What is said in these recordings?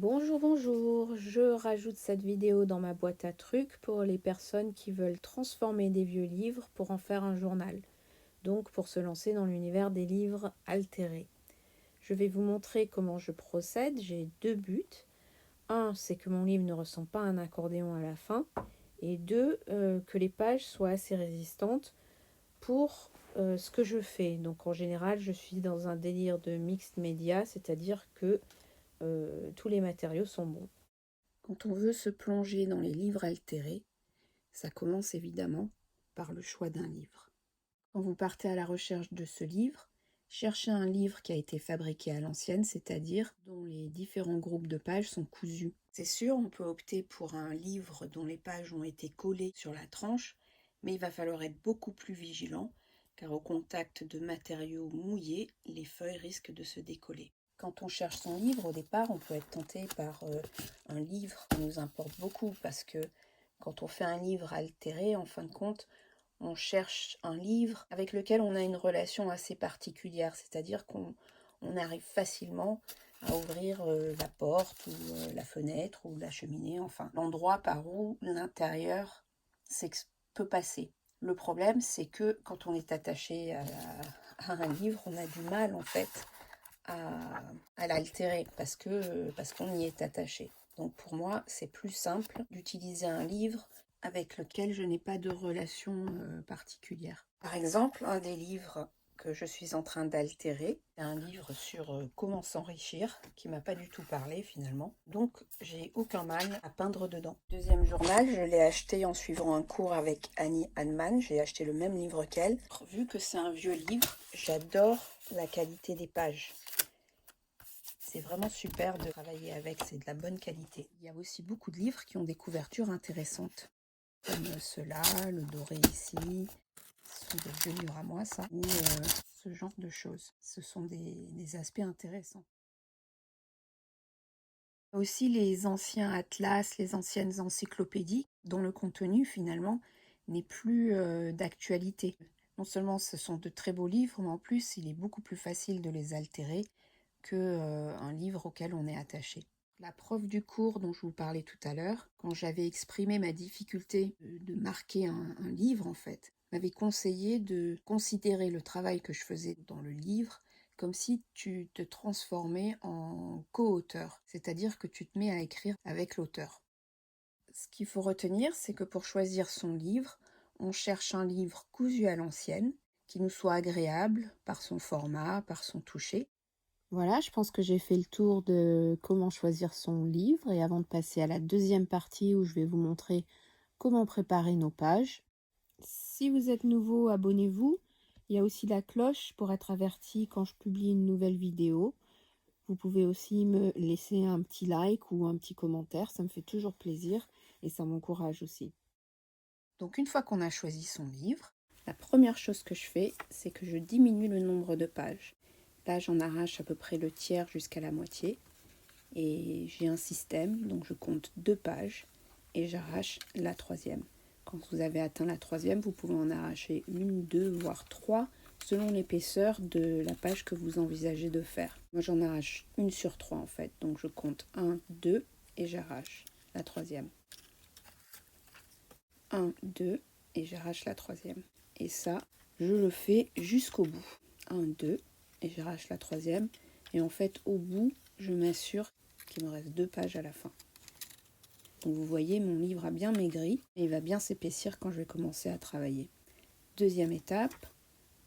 Bonjour, bonjour, je rajoute cette vidéo dans ma boîte à trucs pour les personnes qui veulent transformer des vieux livres pour en faire un journal, donc pour se lancer dans l'univers des livres altérés. Je vais vous montrer comment je procède, j'ai deux buts. Un, c'est que mon livre ne ressemble pas à un accordéon à la fin, et deux, que les pages soient assez résistantes pour ce que je fais. Donc en général, je suis dans un délire de mixed media, c'est-à-dire que tous les matériaux sont bons. Quand on veut se plonger dans les livres altérés, ça commence évidemment par le choix d'un livre. Quand vous partez à la recherche de ce livre, cherchez un livre qui a été fabriqué à l'ancienne, c'est-à-dire dont les différents groupes de pages sont cousus. C'est sûr, on peut opter pour un livre dont les pages ont été collées sur la tranche, mais il va falloir être beaucoup plus vigilant, car au contact de matériaux mouillés, les feuilles risquent de se décoller. Quand on cherche son livre, au départ, on peut être tenté par un livre qui nous importe beaucoup, parce que quand on fait un livre altéré, en fin de compte, on cherche un livre avec lequel on a une relation assez particulière, c'est-à-dire qu'on arrive facilement à ouvrir la porte ou la fenêtre ou la cheminée, enfin l'endroit par où l'intérieur peut passer. Le problème, c'est que quand on est attaché à un livre, on a du mal en fait à l'altérer parce qu'on y est attaché. Donc pour moi, c'est plus simple d'utiliser un livre avec lequel je n'ai pas de relation particulière. Par exemple, un des livres que je suis en train d'altérer, c'est un livre sur comment s'enrichir, qui m'a pas du tout parlé finalement. Donc j'ai aucun mal à peindre dedans. Deuxième journal, je l'ai acheté en suivant un cours avec Annie Hanneman. J'ai acheté le même livre qu'elle. Vu que c'est un vieux livre, j'adore la qualité des pages. C'est vraiment super de travailler avec, c'est de la bonne qualité. Il y a aussi beaucoup de livres qui ont des couvertures intéressantes, comme ceux-là, le doré ici. Ce sont des vieux livres à moi, ça, ou ce genre de choses. Ce sont des aspects intéressants. Aussi les anciens atlas, les anciennes encyclopédies, dont le contenu finalement n'est plus d'actualité. Non seulement ce sont de très beaux livres, mais en plus il est beaucoup plus facile de les altérer qu'un livre auquel on est attaché. La prof du cours dont je vous parlais tout à l'heure, quand j'avais exprimé ma difficulté de marquer un livre en fait, m'avait conseillé de considérer le travail que je faisais dans le livre comme si tu te transformais en co-auteur, c'est-à-dire que tu te mets à écrire avec l'auteur. Ce qu'il faut retenir, c'est que pour choisir son livre, on cherche un livre cousu à l'ancienne, qui nous soit agréable par son format, par son toucher. Voilà, je pense que j'ai fait le tour de comment choisir son livre et avant de passer à la deuxième partie où je vais vous montrer comment préparer nos pages. Si vous êtes nouveau, abonnez-vous. Il y a aussi la cloche pour être averti quand je publie une nouvelle vidéo. Vous pouvez aussi me laisser un petit like ou un petit commentaire, ça me fait toujours plaisir et ça m'encourage aussi. Donc une fois qu'on a choisi son livre, la première chose que je fais, c'est que je diminue le nombre de pages. Là, j'en arrache à peu près le tiers jusqu'à la moitié. Et j'ai un système, donc je compte 2 pages et j'arrache la troisième. Quand vous avez atteint la troisième, vous pouvez en arracher 1, 2, voire 3, selon l'épaisseur de la page que vous envisagez de faire. Moi, j'en arrache 1 sur 3 en fait, donc je compte 1, 2 et j'arrache la troisième. 1, 2 et j'arrache la troisième. Et ça, je le fais jusqu'au bout. 1, 2 et j'arrache la troisième. Et en fait, au bout, je m'assure qu'il me reste 2 pages à la fin. Donc vous voyez, mon livre a bien maigri et il va bien s'épaissir quand je vais commencer à travailler. Deuxième étape,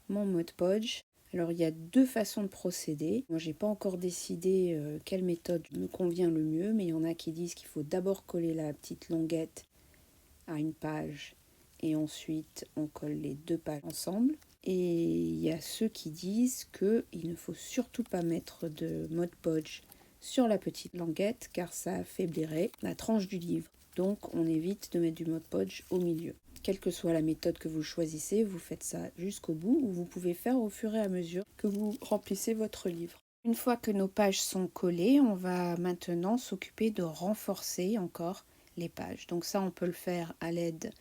mon Mod Podge. Alors il y a 2 façons de procéder. Moi j'ai pas encore décidé quelle méthode me convient le mieux, mais il y en a qui disent qu'il faut d'abord coller la petite languette à une page et ensuite on colle les 2 pages ensemble. Et il y a ceux qui disent qu'il ne faut surtout pas mettre de Mod Podge sur la petite languette car ça affaiblirait la tranche du livre. Donc on évite de mettre du Mod Podge au milieu. Quelle que soit la méthode que vous choisissez, vous faites ça jusqu'au bout ou vous pouvez faire au fur et à mesure que vous remplissez votre livre. Une fois que nos pages sont collées, on va maintenant s'occuper de renforcer encore les pages. Donc ça, on peut le faire à l'aide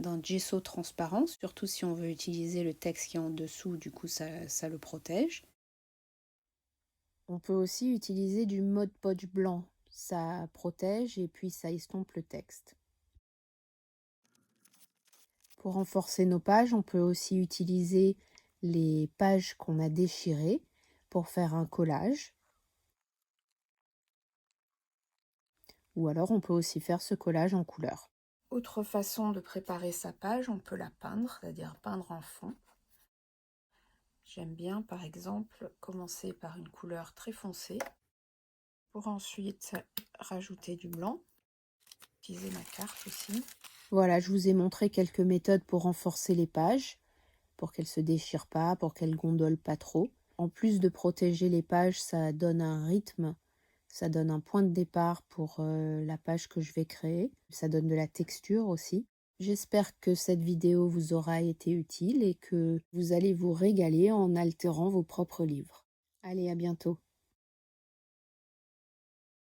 d'un gesso transparent, surtout si on veut utiliser le texte qui est en dessous, du coup ça le protège. On peut aussi utiliser du Mod Podge blanc. ça protège et puis ça estompe le texte. Pour renforcer nos pages, on peut aussi utiliser les pages qu'on a déchirées pour faire un collage. Ou alors on peut aussi faire ce collage en couleur. Autre façon de préparer sa page, on peut la peindre, c'est-à-dire peindre en fond. J'aime bien par exemple commencer par une couleur très foncée pour ensuite rajouter du blanc. Utiliser ma carte aussi. Voilà, je vous ai montré quelques méthodes pour renforcer les pages, pour qu'elles ne se déchirent pas, pour qu'elles gondolent pas trop. En plus de protéger les pages, ça donne un rythme, ça donne un point de départ pour la page que je vais créer. Ça donne de la texture aussi. J'espère que cette vidéo vous aura été utile et que vous allez vous régaler en altérant vos propres livres. Allez, à bientôt.